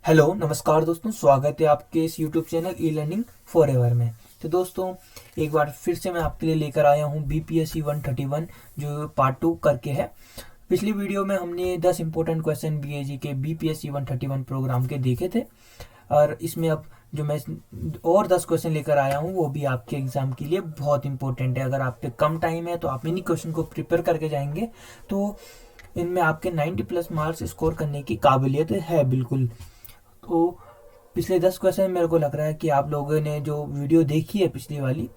Hello नमस्कार दोस्तों, स्वागत है आपके इस YouTube channel e learning for ever में। तो दोस्तों, एक बार फिर से मैं आपके लिए लेकर आया हूँ बीपीएससी 131 जो पार्ट 2 करके है। पिछली वीडियो में हमने 10 इंपॉर्टेंट क्वेश्चन बीएजी के बीपीएससी 131 प्रोग्राम के देखे थे, और इसमें अब जो मैं और 10 क्वेश्चन लेकर आया हूँ वो भी आपके एग्जाम के लिए बहुत इंपॉर्टेंट है। अगर आप पे कम टाइम है तो आप इन्हीं क्वेश्चन को प्रिपेयर करके जाएंगे तो इनमें आपके 90 प्लस मार्क्स स्कोर करने की काबिलियत है बिल्कुल। तो पिछले 10 क्वेश्चन मेरे को लग रहा है कि आप लोगों ने जो वीडियो देखी है पिछली वाली,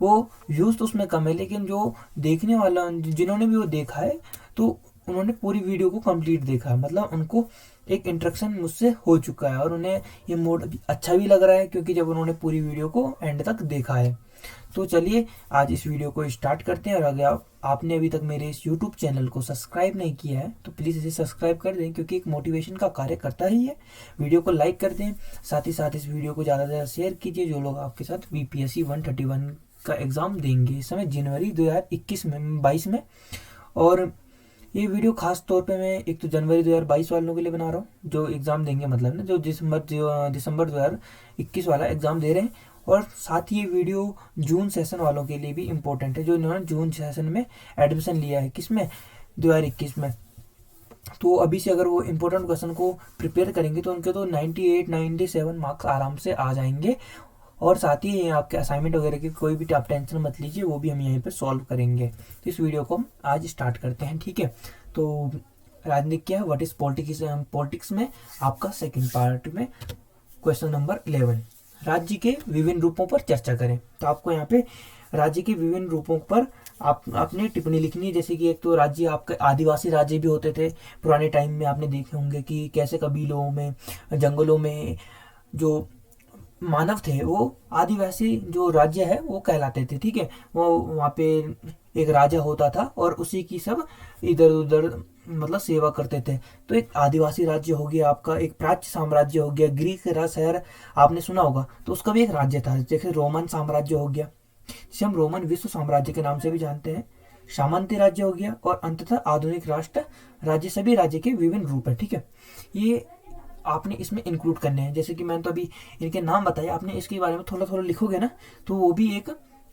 वो व्यूज़ तो उसमें कम है, लेकिन जो देखने वाला जिन्होंने भी वो देखा है तो उन्होंने पूरी वीडियो को कंप्लीट देखा है। मतलब उनको एक इंटरेक्शन मुझसे हो चुका है और उन्हें ये मोड अच्छा भी लग रहा है, क्योंकि जब उन्होंने पूरी वीडियो को एंड तक देखा है। तो चलिए आज इस वीडियो को स्टार्ट करते हैं। और अगर आपने अभी तक मेरे इस यूट्यूब चैनल को सब्सक्राइब नहीं किया है तो प्लीज़ इसे सब्सक्राइब कर दें, क्योंकि एक मोटिवेशन का कार्य करता ही है। वीडियो को लाइक कर दें, साथ ही साथ इस वीडियो को ज़्यादा से ज़्यादा शेयर कीजिए जो लोग आपके साथ बीपीएससी 131 का एग्ज़ाम देंगे इस समय जनवरी 2021 में 22 में। और ये वीडियो खास तौर पे मैं एक तो जनवरी 2022 वालों के लिए बना रहा हूँ जो एग्ज़ाम देंगे, मतलब ना जो दिसंबर 2021 वाला एग्ज़ाम दे रहे हैं। और साथ ही ये वीडियो जून सेशन वालों के लिए भी इम्पोर्टेंट है, जो इन्होंने जून सेशन में एडमिशन लिया है किस में 2021 में। तो अभी से अगर वो इम्पोर्टेंट क्वेश्चन को प्रिपेयर करेंगे तो उनके तो 98 97 मार्क्स आराम से आ जाएंगे। और साथ ही आपके असाइनमेंट वगैरह की कोई भी आप टेंशन मत लीजिए, वो भी हम यहीं पर सॉल्व करेंगे। तो इस वीडियो को हम आज स्टार्ट करते हैं, ठीक है। तो राजनीति क्या है, व्हाट इज पॉलिटिक्स। पॉलिटिक्स में आपका सेकंड पार्ट में क्वेश्चन नंबर 11, राज्य के विभिन्न रूपों पर चर्चा करें। तो आपको यहाँ पे राज्य के विभिन्न रूपों पर आप आपने टिप्पणी लिखनी है। जैसे कि एक तो राज्य आपके आदिवासी राज्य भी होते थे पुराने टाइम में, आपने देखे होंगे कि कैसे कबीलों में जंगलों में जो मानव थे वो आदिवासी जो राज्य है वो कहलाते थे, ठीक है। वो वहाँ पे एक राजा होता था और उसी की सब इधर उधर मतलब सेवा करते थे। तो एक आदिवासी राज्य हो गया आपका, एक प्राच्य साम्राज्य हो गया, ग्रीक राज शहर आपने सुना होगा तो उसका भी एक राज्य था। जैसे रोमन साम्राज्य हो गया जिसे हम रोमन विश्व साम्राज्य के नाम से भी जानते हैं, सामंती राज्य हो गया, और अंततः आधुनिक राष्ट्र राज्य। सभी राज्य के विभिन्न रूप है, ठीक है। ये आपने इसमें इंक्लूड करने हैं। जैसे कि मैंने तो अभी इनके नाम बताए, आपने इसके बारे में थोड़ा थोड़ा लिखोगे ना तो वो भी एक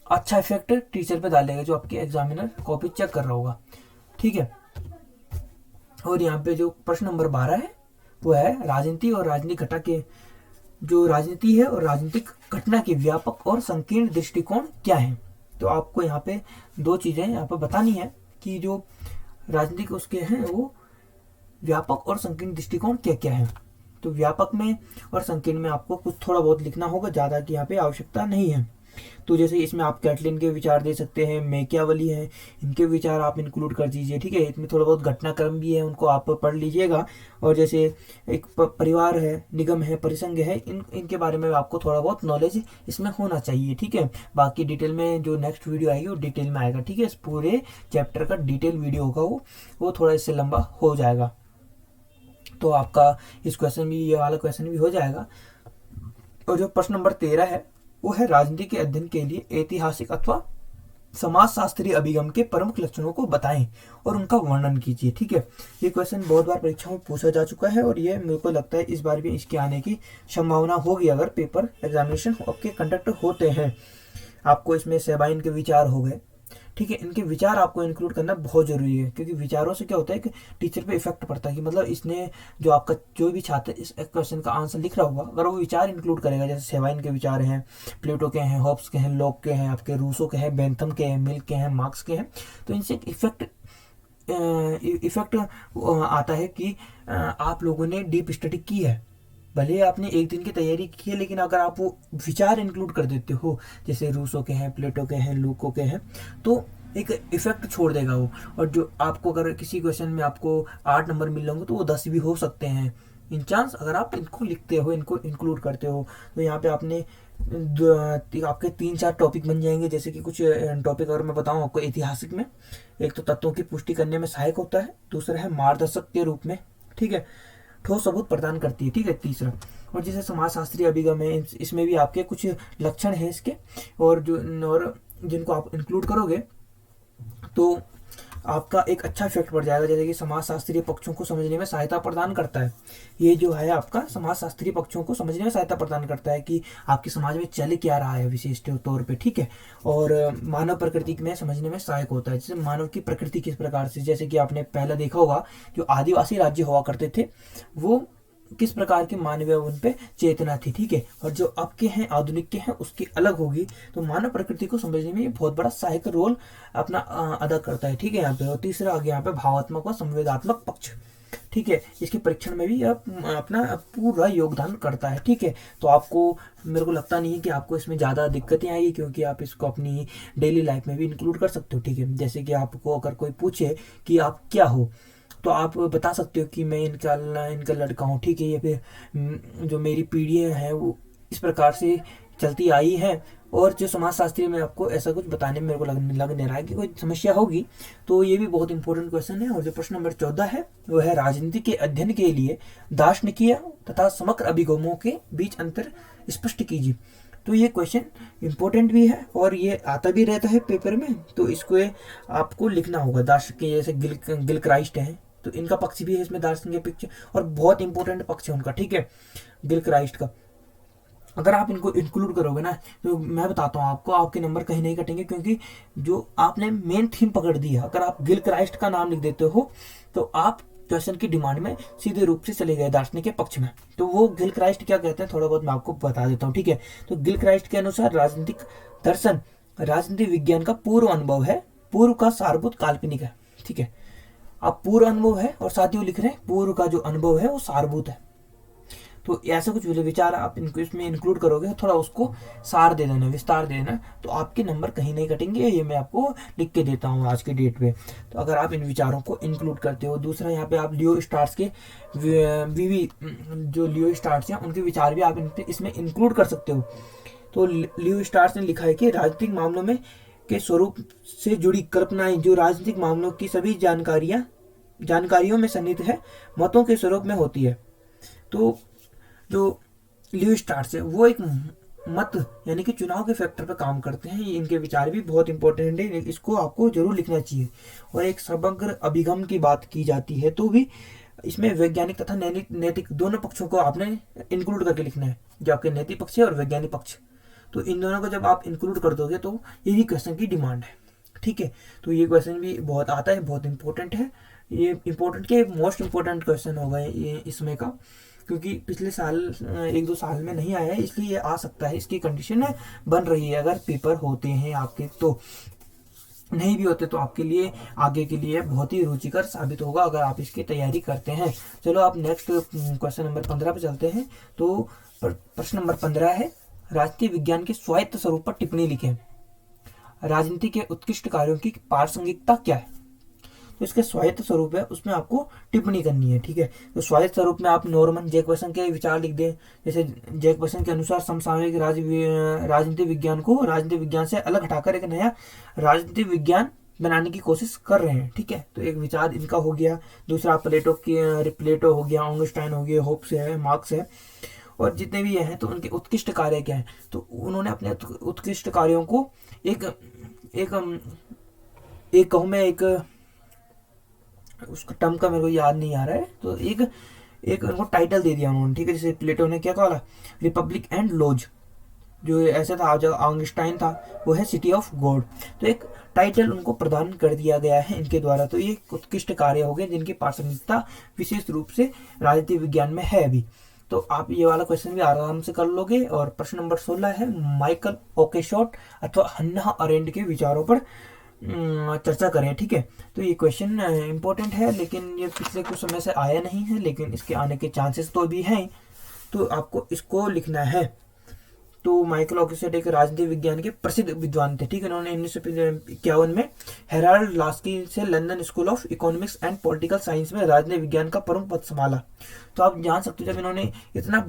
अच्छा इफेक्ट टीचर पे डालेगा जो आपके एग्जामिनर कॉपी चेक कर रहा होगा, ठीक है। और यहाँ पे जो प्रश्न नंबर 12 है वो है राजनीति और राजनीतिक घटना के, जो राजनीति है और राजनीतिक घटना के व्यापक और संकीर्ण दृष्टिकोण क्या है। तो आपको यहाँ पे दो चीजें यहाँ पे बतानी है कि जो राजनीतिक उसके हैं वो व्यापक और संकीर्ण दृष्टिकोण क्या क्या है। तो व्यापक में और संकीर्ण में आपको कुछ थोड़ा बहुत लिखना होगा, ज़्यादा की यहाँ पे आवश्यकता नहीं है। तो जैसे इसमें आप कैटलिन के विचार दे सकते हैं, मैकियावली है, इनके विचार आप इंक्लूड कर दीजिए, ठीक है। इसमें थोड़ा बहुत घटनाक्रम भी है, उनको आप पढ़ लीजिएगा। और जैसे एक परिवार है, निगम है, परिसंघ है, इनके बारे में आपको थोड़ा बहुत नॉलेज इसमें होना चाहिए, ठीक है। बाकी डिटेल में जो नेक्स्ट वीडियो आएगी वो डिटेल में आएगा, ठीक है। इस पूरे चैप्टर का डिटेल वीडियो होगा वो थोड़ा इससे लंबा हो जाएगा। तो आपका इस क्वेश्चन भी, ये वाला क्वेश्चन भी हो जाएगा। और जो प्रश्न नंबर 13 है वो है राजनीति के अध्ययन के लिए ऐतिहासिक अथवा समाजशास्त्रीय अभिगम के प्रमुख लक्षणों को बताएं और उनका वर्णन कीजिए, ठीक है। ये क्वेश्चन बहुत बार परीक्षाओं में पूछा जा चुका है और ये मेरे को लगता है इस बार भी इसके आने की संभावना होगी अगर पेपर एग्जामिनेशन आपके कंडक्ट होते हैं। आपको इसमें सेबाइन के विचार हो गए, ठीक है। इनके विचार आपको इंक्लूड करना बहुत जरूरी है, क्योंकि विचारों से क्या होता है कि टीचर पे इफेक्ट पड़ता है कि मतलब इसने जो आपका जो भी छात्र इस क्वेश्चन का आंसर लिख रहा होगा अगर वो विचार इंक्लूड करेगा, जैसे सेवाइन के विचार हैं, प्लेटो के हैं, हॉब्स के हैं, लॉक के हैं, आपके रूसो के हैं, बेंथम के हैं, मिल्क के हैं, मार्क्स के हैं। तो इनसे इफेक्ट आता है कि आप लोगों ने डीप स्टडी की है, भले आपने एक दिन की तैयारी की है, लेकिन अगर आप वो विचार इंक्लूड कर देते हो जैसे रूसो के हैं, प्लेटो के हैं, लूको के हैं, तो एक इफेक्ट छोड़ देगा वो। और जो आपको अगर किसी क्वेश्चन में आपको 8 नंबर मिल रहे होंगे तो वो 10 भी हो सकते हैं इन चांस, अगर आप इनको लिखते हो, इनको इंक्लूड करते हो। तो यहाँ पे आपने आपके 3-4 टॉपिक बन जाएंगे। जैसे कि कुछ टॉपिक अगर मैं बताऊँ आपको ऐतिहासिक में, एक तो तत्वों की पुष्टि करने में सहायक होता है, दूसरा है मार्गदर्शक के रूप में, ठीक है, ठोस सबूत प्रदान करती है, ठीक है, तीसरा। और जैसे समाजशास्त्रीय अभिगम है, इसमें भी आपके कुछ लक्षण हैं इसके, और जिनको आप इंक्लूड करोगे तो आपका एक अच्छा इफेक्ट पड़ जाएगा, जैसे कि समाजशास्त्रीय पक्षों को समझने में सहायता प्रदान करता है। ये जो है आपका समाजशास्त्रीय पक्षों को समझने में सहायता प्रदान करता है कि आपके समाज में चल क्या रहा है विशिष्ट तौर पे, ठीक है। और मानव प्रकृति में समझने में सहायक होता है, जैसे मानव की प्रकृति किस प्रकार से, जैसे कि आपने पहले देखा होगा जो आदिवासी राज्य हुआ करते थे वो किस प्रकार के मानवीय उन पे चेतना थी, ठीक है। और जो अब के हैं आधुनिक के हैं उसकी अलग होगी। तो मानव प्रकृति को समझने में ये बहुत बड़ा सहायक रोल अपना अदा करता है, ठीक है। यहाँ पे और तीसरा आ गया यहाँ पे भावात्मक और संवेदात्मक पक्ष, ठीक है। इसके परीक्षण में भी अपना पूरा योगदान करता है, ठीक है। तो आपको, मेरे को लगता नहीं है कि आपको इसमें ज़्यादा दिक्कतें आएगी, क्योंकि आप इसको अपनी डेली लाइफ में भी इंक्लूड कर सकते हो, ठीक है। जैसे कि आपको अगर कोई पूछे कि आप क्या हो, तो आप बता सकते हो कि मैं इनका लड़का हूँ, ठीक है। या फिर जो मेरी पीढ़ियाँ हैं वो इस प्रकार से चलती आई है। और जो समाजशास्त्री में आपको ऐसा कुछ बताने में मेरे को लग नहीं रहा है कि कोई समस्या होगी। तो ये भी बहुत इंपॉर्टेंट क्वेश्चन है। और जो प्रश्न नंबर 14 है वो है राजनीति के अध्ययन के लिए दार्शनिकीय तथा समग्र अभिगमों के बीच अंतर स्पष्ट कीजिए। तो ये क्वेश्चन इंपॉर्टेंट भी है और ये आता भी रहता है पेपर में, तो इसको आपको लिखना होगा। दार्शनिक जैसे गिल क्राइस्ट है, तो इनका पक्ष भी है इसमें, दार्शनिक पक्ष, और बहुत इंपॉर्टेंट पक्ष है उनका, ठीक है, गिल क्राइस्ट का। अगर आप इनको इंक्लूड करोगे ना, तो मैं बताता हूँ आपको, आपके नंबर कहीं नहीं कटेंगे, क्योंकि जो आपने मेन थीम पकड़ दी है। अगर आप गिल क्राइस्ट का नाम लिख देते हो तो आप क्वेश्चन की डिमांड में सीधे रूप से चले गए दार्शनिक के पक्ष में। तो वो गिल क्राइस्ट क्या कहते हैं थोड़ा बहुत मैं आपको बता देता हूँ, ठीक है। तो गिल क्राइस्ट के अनुसार राजनीतिक दर्शन राजनीतिक विज्ञान का पूर्व अनुभव है, पूर्व का सारभूत काल्पनिक है, ठीक है। अब पूर्व अनुभव है और साथ ही वो लिख रहे हैं पूर्व का जो अनुभव है वो सारभूत है। तो ऐसा कुछ विचार आप इनको इसमें इंक्लूड करोगे, थोड़ा उसको सार दे देना, विस्तार दे देना, तो आपके नंबर कहीं नहीं कटेंगे। ये मैं आपको लिख के देता हूँ आज के डेट पे। तो अगर आप इन विचारों को इंक्लूड करते हो। दूसरा यहाँ पे आप लियो स्टार्स के वीवी जो लियो स्टार्स हैं उनके विचार भी आप इसमें इंक्लूड कर सकते हो। तो लियो स्टार्स ने लिखा है कि राजनीतिक मामलों में के स्वरूप से जुड़ी कल्पनाएं जो राजनीतिक मामलों की सभी जानकारियों में सन्निहित है, मतों के स्वरूप में होती है। तो जो लियो स्टार्स है वो एक मत यानी कि चुनाव के फैक्टर पर काम करते हैं। इनके विचार भी बहुत इंपॉर्टेंट है, इसको आपको जरूर लिखना चाहिए। और एक समग्र अभिगम की बात की जाती है तो भी इसमें वैज्ञानिक तथा नैतिक दोनों पक्षों को आपने इंक्लूड करके लिखना है, जो आपके नैतिक पक्ष है और वैज्ञानिक पक्ष। तो इन दोनों को जब आप इंक्लूड कर दोगे तो यही क्वेश्चन की डिमांड है, ठीक है। तो ये क्वेश्चन भी बहुत आता है, बहुत इंपॉर्टेंट है। ये इंपॉर्टेंट के मोस्ट इंपॉर्टेंट क्वेश्चन होगा ये इसमें का, क्योंकि पिछले साल 1-2 साल में नहीं आया है, इसलिए ये आ सकता है। इसकी कंडीशन बन रही है अगर पेपर होते हैं आपके, तो नहीं भी होते तो आपके लिए आगे के लिए बहुत ही रुचिकर साबित होगा अगर आप इसकी तैयारी करते हैं। चलो आप नेक्स्ट क्वेश्चन नंबर 15 पे चलते हैं। तो प्रश्न नंबर 15 है राजनीति विज्ञान के स्वायत्त स्वरूप पर टिप्पणी लिखें। राजनीति के उत्कृष्ट कार्यों की प्रासंगिकता क्या है। तो इसके स्वायत्त स्वरूप है उसमें आपको टिप्पणी करनी है, ठीक है। तो स्वायत्त स्वरूप में आप नॉर्मन जैकबसन के विचार लिख दें। जैसे जैकबसन के अनुसार समसामयिक राजनीति विज्ञान को राजनीति विज्ञान से अलग हटाकर एक नया राजनीति विज्ञान बनाने की कोशिश कर रहे हैं, ठीक है। तो एक विचार इनका हो गया। दूसरा प्लेटो हो गया, ऑगस्टाइन हो गया, होब्स है, मार्क्स है, और जितने भी ये हैं तो उनके उत्कृष्ट कार्य क्या है। तो उन्होंने अपने उत्कृष्ट कार्यों को एक कहूँ मैं एक उसका टर्म का मेरे को याद नहीं आ रहा है, तो एक उनको टाइटल दे दिया उन्होंने, ठीक है। जैसे प्लेटो ने क्या कहा, रिपब्लिक एंड लॉज, जो ऐसा था। जो ऑगस्टाइन था वो है सिटी ऑफ गॉड। तो एक टाइटल उनको प्रदान कर दिया गया है इनके द्वारा। तो ये उत्कृष्ट कार्य हो गए जिनकी प्रासंगिकता विशेष रूप से राजनीति विज्ञान में है अभी। तो आप ये वाला क्वेश्चन भी आराम से कर लोगे। और प्रश्न नंबर 16 है माइकल ओकेशॉट अथवा हन्ना अरेंड के विचारों पर चर्चा करें, ठीक है। तो ये क्वेश्चन इंपॉर्टेंट है, लेकिन ये पिछले कुछ समय से आया नहीं है, लेकिन इसके आने के चांसेस तो भी हैं। तो आपको इसको लिखना है। तो माइकल ओकेशॉट एक राजनीति विज्ञान के प्रसिद्ध विद्वान थे, ठीक है। उन्होंने 1951 में हेराल्ड लास्की से London school of economics and political science में राजनीति विज्ञान का प्रमुख पद संभाला। तो आप जान सकते हो जब इन्होंने इतना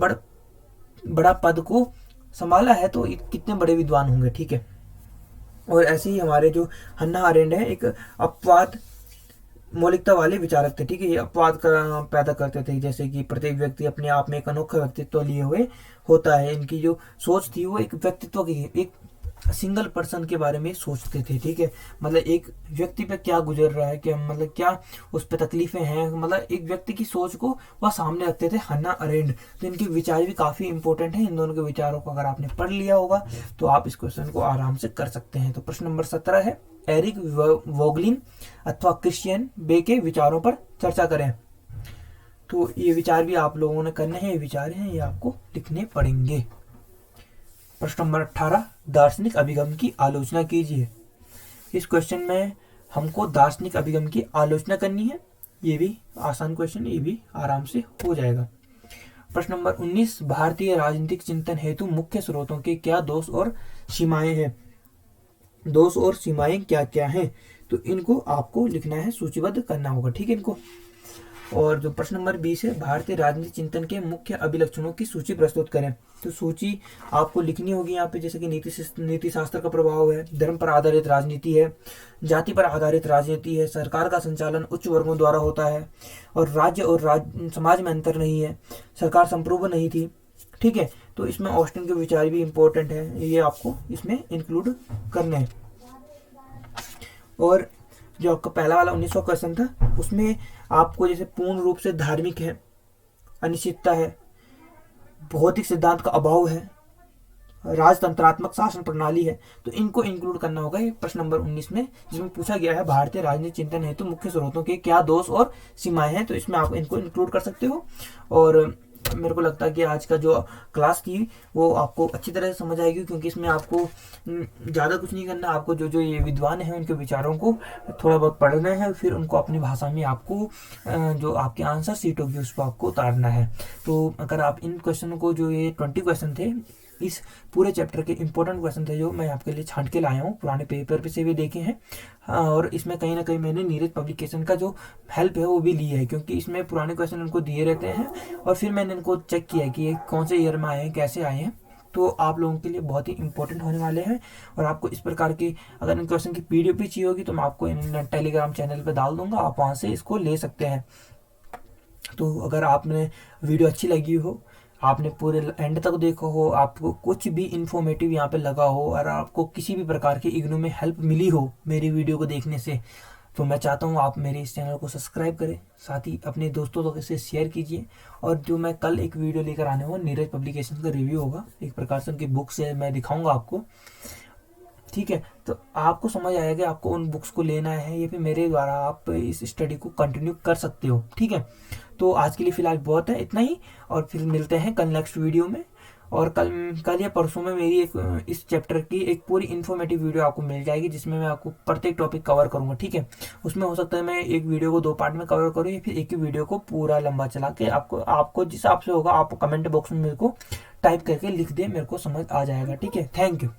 बड़ा पद को संभाला है तो कितने बड़े विद्वान होंगे, ठीक है। और ऐसे ही हमारे जो हन्ना अरेंड है एक अपवाद मौलिकता वाले विचारक थे, ठीक है। ये अपवाद पैदा करते थे, जैसे कि प्रत्येक व्यक्ति अपने आप में एक अनोखा व्यक्तित्व लिए हुए होता है। इनकी जो सोच थी वो एक व्यक्तित्व की, एक सिंगल पर्सन के बारे में सोचते थे, ठीक है। मतलब एक व्यक्ति पे क्या गुजर रहा है, क्या मतलब क्या उस पर तकलीफें हैं, मतलब एक व्यक्ति की सोच को वह सामने रखते थे, हन्ना अरेंड। तो इनके विचार भी काफ़ी इंपॉर्टेंट हैं। इन दोनों के विचारों को अगर आपने पढ़ लिया होगा तो आप इस क्वेश्चन को आराम से कर सकते हैं। तो प्रश्न नंबर 17 है, एरिक वोगलिन अथवा क्रिश्चियन बे के विचारों पर चर्चा करें। तो ये विचार भी आप लोगों ने करने हैं, ये विचार हैं, ये आपको लिखने पड़ेंगे। प्रश्न नंबर 18, दार्शनिक अभिगम की आलोचना कीजिए। इस क्वेश्चन में हमको दार्शनिक अभिगम की आलोचना करनी है। ये भी आसान क्वेश्चन, ये भी आराम से हो जाएगा। प्रश्न नंबर 19, भारतीय राजनीतिक चिंतन हेतु मुख्य स्रोतों के क्या दोष और सीमाएं हैं। दोष और सीमाएं क्या क्या हैं, तो इनको आपको लिखना है, सूचीबद्ध करना होगा, ठीक है इनको। और जो प्रश्न नंबर 20 है, भारतीय राजनीतिक चिंतन के मुख्य अभिलक्षणों की सूची प्रस्तुत करें। तो सूची आपको लिखनी होगी यहाँ पे, जैसे कि नीति शास्त्र का प्रभाव है, धर्म पर आधारित राजनीति है, जाति पर आधारित राजनीति है, सरकार का संचालन उच्च वर्गों द्वारा होता है, और राज्य और समाज में अंतर नहीं है, सरकार संप्रभु नहीं थी, ठीक है। तो इसमें ऑस्टिन के विचार भी इंपॉर्टेंट है, ये आपको इसमें इंक्लूड करने हैं। और जो आपका पहला वाला 1900 क्वेश्चन था, उसमें आपको जैसे पूर्ण रूप से धार्मिक है, अनिश्चितता है, भौतिक सिद्धांत का अभाव है, राजतंत्रात्मक शासन प्रणाली है, तो इनको इंक्लूड करना होगा ये प्रश्न नंबर 19 में, जिसमें पूछा गया है भारतीय राजनीतिक चिंतन हेतु मुख्य स्रोतों के क्या दोष और सीमाएं हैं। तो इसमें आप इनको इंक्लूड कर सकते हो। और मेरे को लगता है कि आज का जो क्लास थी वो आपको अच्छी तरह से समझ आएगी, क्योंकि इसमें आपको ज़्यादा कुछ नहीं करना। आपको जो जो ये विद्वान हैं उनके विचारों को थोड़ा बहुत पढ़ना है, फिर उनको अपनी भाषा में आपको जो आपके आंसर सीट होगी उस पर आपको उतारना है। तो अगर आप इन क्वेश्चनों को, जो ये 20 क्वेश्चन थे, इस पूरे चैप्टर के इंपॉर्टेंट क्वेश्चन थे जो मैं आपके लिए छांट के लाया हूँ, पुराने पेपर पे से भी देखे हैं। और इसमें कहीं ना कहीं मैंने नीरज पब्लिकेशन का जो हेल्प है वो भी ली है, क्योंकि इसमें पुराने क्वेश्चन उनको दिए रहते हैं और फिर मैंने इनको चेक किया कि ये कौन से ईयर में आए हैं, कैसे आए हैं। तो आप लोगों के लिए बहुत ही इंपॉर्टेंट होने वाले हैं। और आपको इस प्रकार की अगर इन क्वेश्चन की पीडीएफ भी चाहिए होगी तो मैं आपको इन टेलीग्राम चैनल पर डाल दूंगा, आप वहाँ से इसको ले सकते हैं। तो अगर आपने वीडियो अच्छी लगी हो, आपने पूरे एंड तक देखो हो, आपको कुछ भी इंफॉर्मेटिव यहाँ पे लगा हो, और आपको किसी भी प्रकार की इग्नू में हेल्प मिली हो मेरी वीडियो को देखने से, तो मैं चाहता हूँ आप मेरे इस चैनल को सब्सक्राइब करें, साथ ही अपने दोस्तों तक इसे शेयर कीजिए। और जो मैं कल एक वीडियो लेकर आने वाला, नीरज पब्लिकेशन का रिव्यू होगा, एक प्रकार से उनकी बुक से मैं दिखाऊंगा आपको, ठीक है। तो आपको समझ आएगा कि आपको उन बुक्स को लेना है या फिर मेरे द्वारा आप इस स्टडी को कंटिन्यू कर सकते हो, ठीक है। तो आज के लिए फिलहाल बहुत है, इतना ही, और फिर मिलते हैं कल नेक्स्ट वीडियो में। और कल या परसों में मेरी एक इस चैप्टर की एक पूरी इन्फॉर्मेटिव वीडियो आपको मिल जाएगी, जिसमें मैं आपको प्रत्येक टॉपिक कवर करूंगा, ठीक है। उसमें हो सकता है मैं एक वीडियो को 2 पार्ट में कवर करूँ, या फिर एक ही वीडियो को पूरा लंबा चला के आपको जिस हिसाब से होगा आप कमेंट बॉक्स में मेरे को टाइप करके लिख दे, मेरे को समझ आ जाएगा, ठीक है। Thank you.